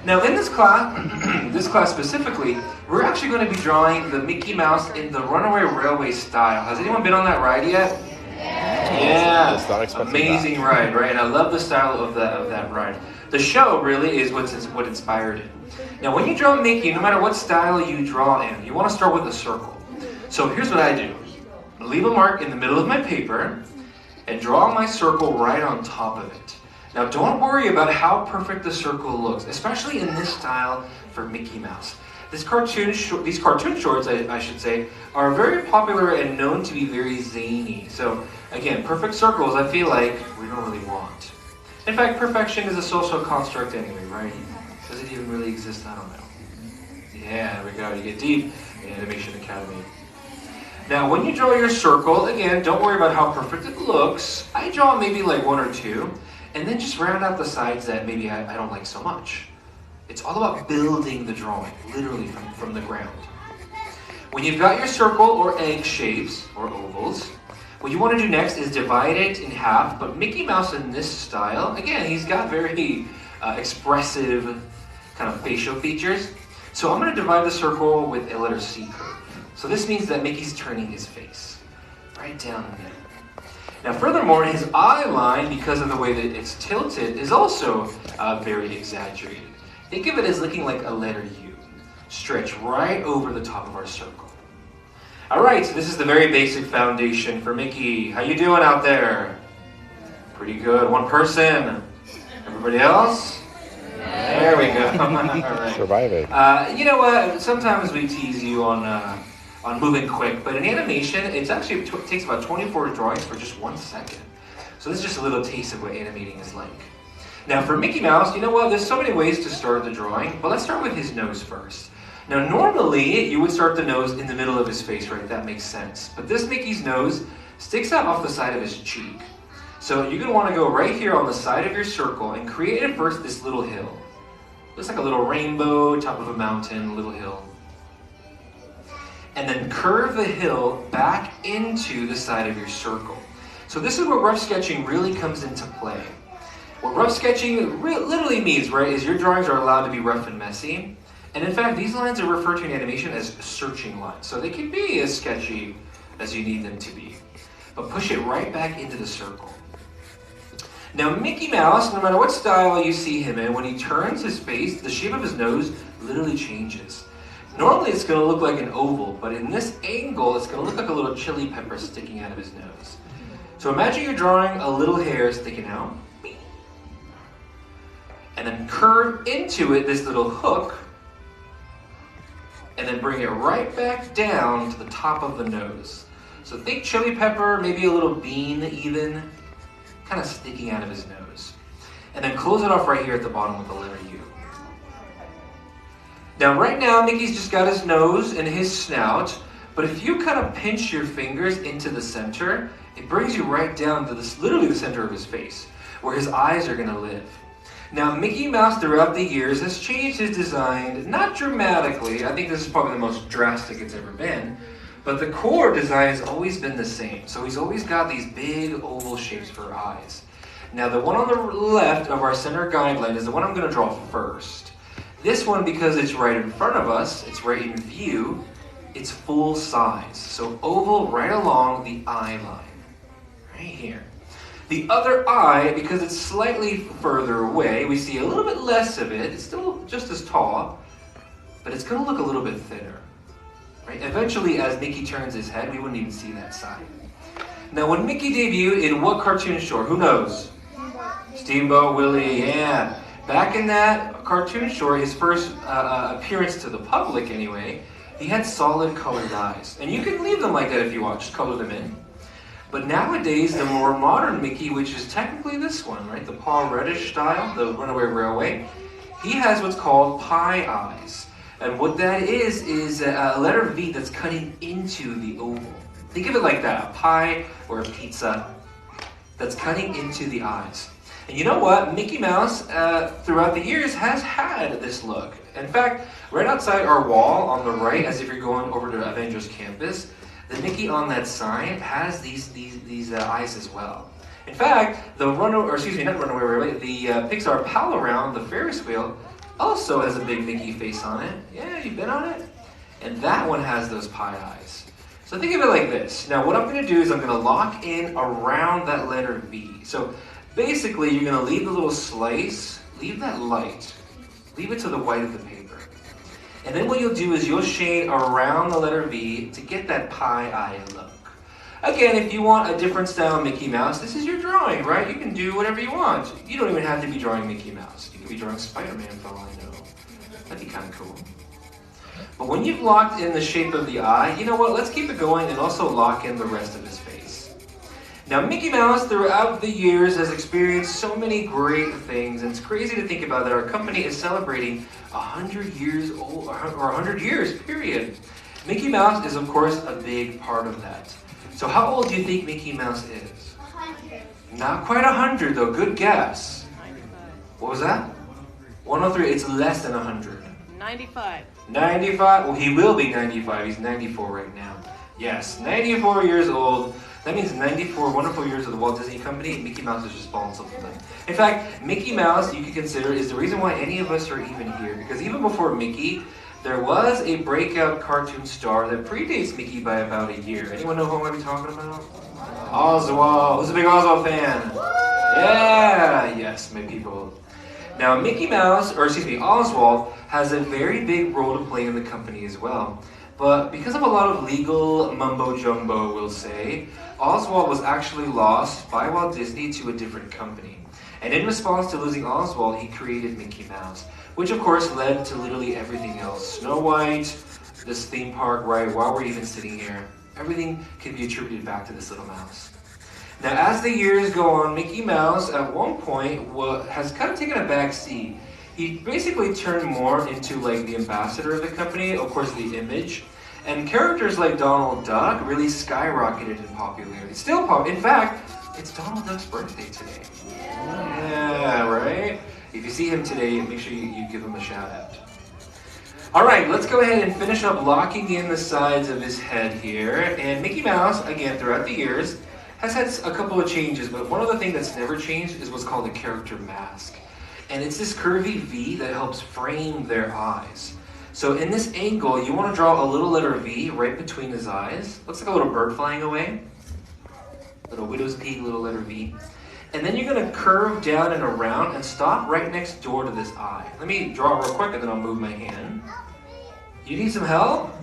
Now in this class, this class specifically, we're actually going to be drawing the Mickey Mouse in the Runaway Railway style. Has anyone been on that ride yet? Yeah, amazing ride, right? And I love the style of that ride. The show really is what inspired it. Now when you draw Mickey, no matter what style you draw in, you want to start with a circle. So here's what I do. Leave a mark in the middle of my paper and draw my circle right on top of it. Now don't worry about how perfect the circle looks, especially in this style for Mickey Mouse. These cartoon shorts, I should say, are very popular and known to be very zany. So again, perfect circles I feel like we don't really want. In fact, perfection is a social construct anyway, right? Does it even really exist? I don't know. Yeah, there we go. You get deep in Animation Academy. Now, when you draw your circle, again, don't worry about how perfect it looks. I draw maybe like one or two, and then just round out the sides that maybe I don't like so much. It's all about building the drawing, literally from the ground. When you've got your circle or egg shapes, or ovals, what you want to do next is divide it in half, but Mickey Mouse in this style, again, he's got very expressive kind of facial features. So I'm going to divide the circle with a letter C curve. So this means that Mickey's turning his face right down the middle. Now furthermore, his eye line, because of the way that it's tilted, is also very exaggerated. Think of it as looking like a letter U, stretched right over the top of our circle. Alright, so this is the very basic foundation for Mickey. How you doing out there? Pretty good. One person. Everybody else? There we go. All right. Surviving. You know what? Sometimes we tease you on moving quick, but in animation, it actually takes about 24 drawings for just 1 second. So this is just a little taste of what animating is like. Now for Mickey Mouse, you know what? There's so many ways to start the drawing, but let's start with his nose first. Now normally, you would start the nose in the middle of his face, right? That makes sense. But this Mickey's nose sticks out off the side of his cheek. So you're going to want to go right here on the side of your circle and create at first this little hill. Looks like a little rainbow, top of a mountain, little hill. And then curve the hill back into the side of your circle. So this is where rough sketching really comes into play. What rough sketching literally means, right, is your drawings are allowed to be rough and messy. And in fact, these lines are referred to in animation as searching lines. So they can be as sketchy as you need them to be. But push it right back into the circle. Now Mickey Mouse, no matter what style you see him in, when he turns his face, the shape of his nose literally changes. Normally it's going to look like an oval, but in this angle it's going to look like a little chili pepper sticking out of his nose. So imagine you're drawing a little hair sticking out, and then curve into it this little hook, and then bring it right back down to the top of the nose. So think chili pepper, maybe a little bean even, kind of sticking out of his nose. And then close it off right here at the bottom with the letter U. Now right now, Mickey's just got his nose and his snout, but if you kind of pinch your fingers into the center, it brings you right down to literally the center of his face, where his eyes are going to live. Now Mickey Mouse throughout the years has changed his design, not dramatically, I think this is probably the most drastic it's ever been, but the core design has always been the same. So he's always got these big oval shapes for eyes. Now the one on the left of our center guideline is the one I'm going to draw first. This one, because it's right in front of us, it's right in view, it's full size. So oval right along the eye line, right here. The other eye, because it's slightly further away, we see a little bit less of it. It's still just as tall, but it's going to look a little bit thinner. Right? Eventually, as Mickey turns his head, we wouldn't even see that side. Now, when Mickey debuted in what cartoon short? Who knows? Steamboat Willie, yeah. Back in that cartoon short, his first appearance to the public anyway, he had solid colored eyes. And you can leave them like that if you want, just color them in. But nowadays, the more modern Mickey, which is technically this one, right? The Paul Reddish style, the Runaway Railway, he has what's called pie eyes. And what that is a letter V that's cutting into the oval. Think of it like that, a pie or a pizza that's cutting into the eyes. And you know what? Mickey Mouse, throughout the years, has had this look. In fact, right outside our wall on the right, as if you're going over to Avengers Campus, the Mickey on that sign has these eyes as well. In fact, the Pixar Pal Around, the Ferris wheel, also has a big Mickey face on it. Yeah, you've been on it? And that one has those pie eyes. So think of it like this. Now what I'm going to do is I'm going to lock in around that letter V. So basically you're going to leave the little slice, leave that light, leave it to the white of the paper. And then what you'll do is you'll shade around the letter V to get that pie eye look. Again, if you want a different style Mickey Mouse, this is your drawing, right? You can do whatever you want. You don't even have to be drawing Mickey Mouse. You can be drawing Spider-Man for all I know. That'd be kind of cool. But when you've locked in the shape of the eye, you know what? Let's keep it going and also lock in the rest of his face. Now, Mickey Mouse, throughout the years, has experienced so many great things, and it's crazy to think about that our company is celebrating 100 years old, or 100 years, period. Mickey Mouse is, of course, a big part of that. So how old do you think Mickey Mouse is? 100. Not quite 100, though. Good guess. 95. What was that? 103. It's less than 100. 95. 95. Well, he will be 95. He's 94 right now. Yes, 94 years old. That means 94 wonderful years of the Walt Disney Company, and Mickey Mouse is responsible for them. In fact, Mickey Mouse, you could consider, is the reason why any of us are even here. Because even before Mickey, there was a breakout cartoon star that predates Mickey by about a year. Anyone know who I'm going to be talking about? Oswald. Who's a big Oswald fan? Yeah, yes, my people. Now, Oswald has a very big role to play in the company as well. But because of a lot of legal mumbo-jumbo, we'll say, Oswald was actually lost by Walt Disney to a different company. And in response to losing Oswald, he created Mickey Mouse, which of course led to literally everything else. Snow White, this theme park, right, while we're even sitting here, everything can be attributed back to this little mouse. Now, as the years go on, Mickey Mouse at one point has kind of taken a back seat. He basically turned more into like the ambassador of the company, of course the image, and characters like Donald Duck really skyrocketed in popularity. Still popular. In fact, it's Donald Duck's birthday today. Yeah, right? If you see him today, make sure you give him a shout out. Alright, let's go ahead and finish up locking in the sides of his head here. And Mickey Mouse, again, throughout the years, has had a couple of changes, but one other thing that's never changed is what's called a character mask. And it's this curvy V that helps frame their eyes. So in this angle, you want to draw a little letter V right between his eyes. Looks like a little bird flying away. Little widow's peak, little letter V. And then you're going to curve down and around and stop right next door to this eye. Let me draw real quick and then I'll move my hand. You need some help?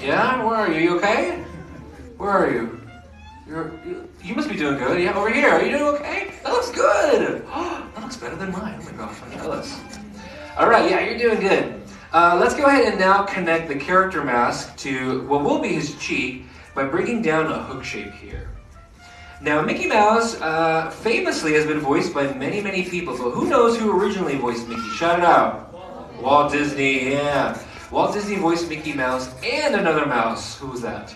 Yeah? Where are you? You okay? Where are you? You must be doing good. Yeah, over here. Are you doing okay? That looks good. That looks better than mine. Oh my gosh, I'm jealous. All right, yeah, you're doing good. Let's go ahead and now connect the character mask to what will be his cheek by bringing down a hook shape here. Now, Mickey Mouse famously has been voiced by many, many people, but who knows who originally voiced Mickey? Shout it out. Walt Disney, yeah. Walt Disney voiced Mickey Mouse and another mouse. Who was that?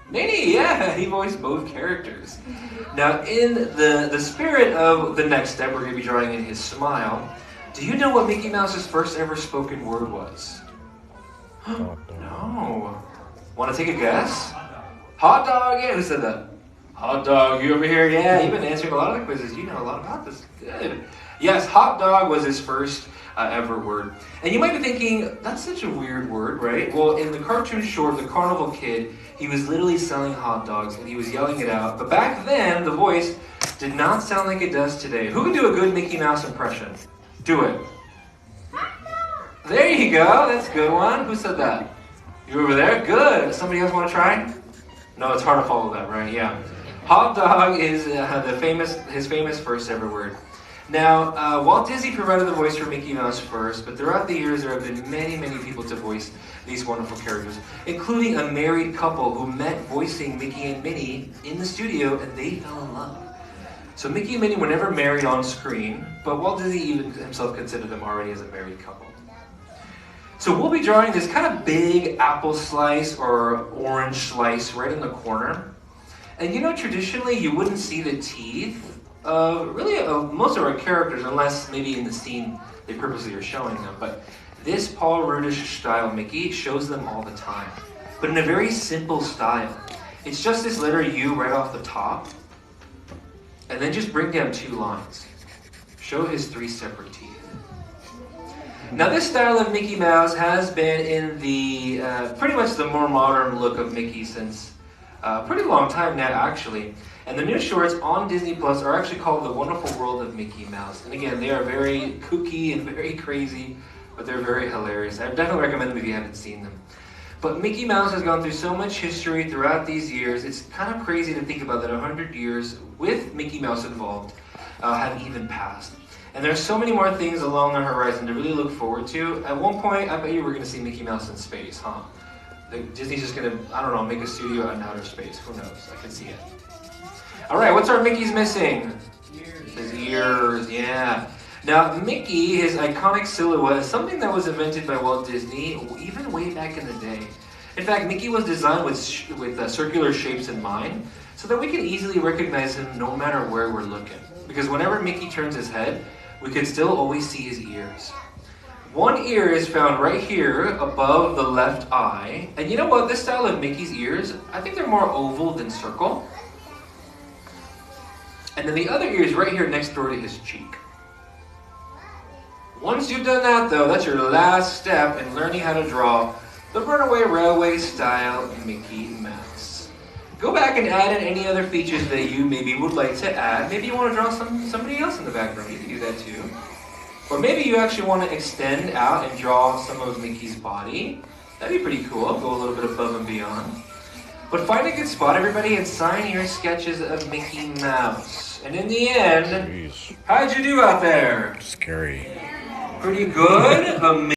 Minnie, yeah, he voiced both characters. Now, in the spirit of the next step, we're going to be drawing in his smile. Do you know what Mickey Mouse's first ever spoken word was? No. Want to take a guess? Hot dog, yeah, who said that? Hot dog, you over here? Yeah, you've been answering a lot of the quizzes. You know a lot about this. Good. Yes, hot dog was his first ever word. And you might be thinking, that's such a weird word, right? Well, in the cartoon short, The Carnival Kid, he was literally selling hot dogs and he was yelling it out. But back then, the voice did not sound like it does today. Who can do a good Mickey Mouse impression? Do it. There you go. That's a good one. Who said that? You over there? Good. Somebody else want to try? No, it's hard to follow that, right? Yeah. Hot dog is his famous first ever word. Now, Walt Disney provided the voice for Mickey Mouse first, but throughout the years there have been many, many people to voice these wonderful characters, including a married couple who met voicing Mickey and Minnie in the studio, and they fell in love. So Mickey and Minnie were never married on screen, but Walt Disney even himself considered them already as a married couple. So we'll be drawing this kind of big apple slice or orange slice right in the corner. And you know, traditionally you wouldn't see the teeth of most of our characters, unless maybe in the scene they purposely are showing them. But this Paul Rudish style Mickey shows them all the time, but in a very simple style. It's just this letter U right off the top, and then just bring down 2 lines. Show his 3 separate teeth. Now this style of Mickey Mouse has been in the pretty much the more modern look of Mickey since a pretty long time now, actually. And the new shorts on Disney Plus are actually called The Wonderful World of Mickey Mouse. And again, they are very kooky and very crazy, but they're very hilarious. I definitely recommend them if you haven't seen them. But Mickey Mouse has gone through so much history throughout these years, it's kind of crazy to think about that 100 years with Mickey Mouse involved have even passed. And there's so many more things along the horizon to really look forward to. At one point, I bet you we're going to see Mickey Mouse in space, huh? Disney's just going to, I don't know, make a studio out in outer space. Who knows? I can see it. All right, what's our Mickey's missing? His ears, yeah. Now, Mickey, his iconic silhouette, is something that was invented by Walt Disney even way back in the day. In fact, Mickey was designed with circular shapes in mind so that we can easily recognize him no matter where we're looking. Because whenever Mickey turns his head, we can still always see his ears. One ear is found right here above the left eye. And you know what? This style of Mickey's ears, I think they're more oval than circle. And then the other ear is right here next door to his cheek. Once you've done that though, that's your last step in learning how to draw the Runaway Railway style Mickey Mouse. Go back and add in any other features that you maybe would like to add. Maybe you want to draw somebody else in the background. You can do that too. Or maybe you actually want to extend out and draw some of Mickey's body. That'd be pretty cool. Go a little bit above and beyond. But find a good spot, everybody, and sign your sketches of Mickey Mouse. And in the end, how'd you do out there? Scary. Pretty good. Amazing.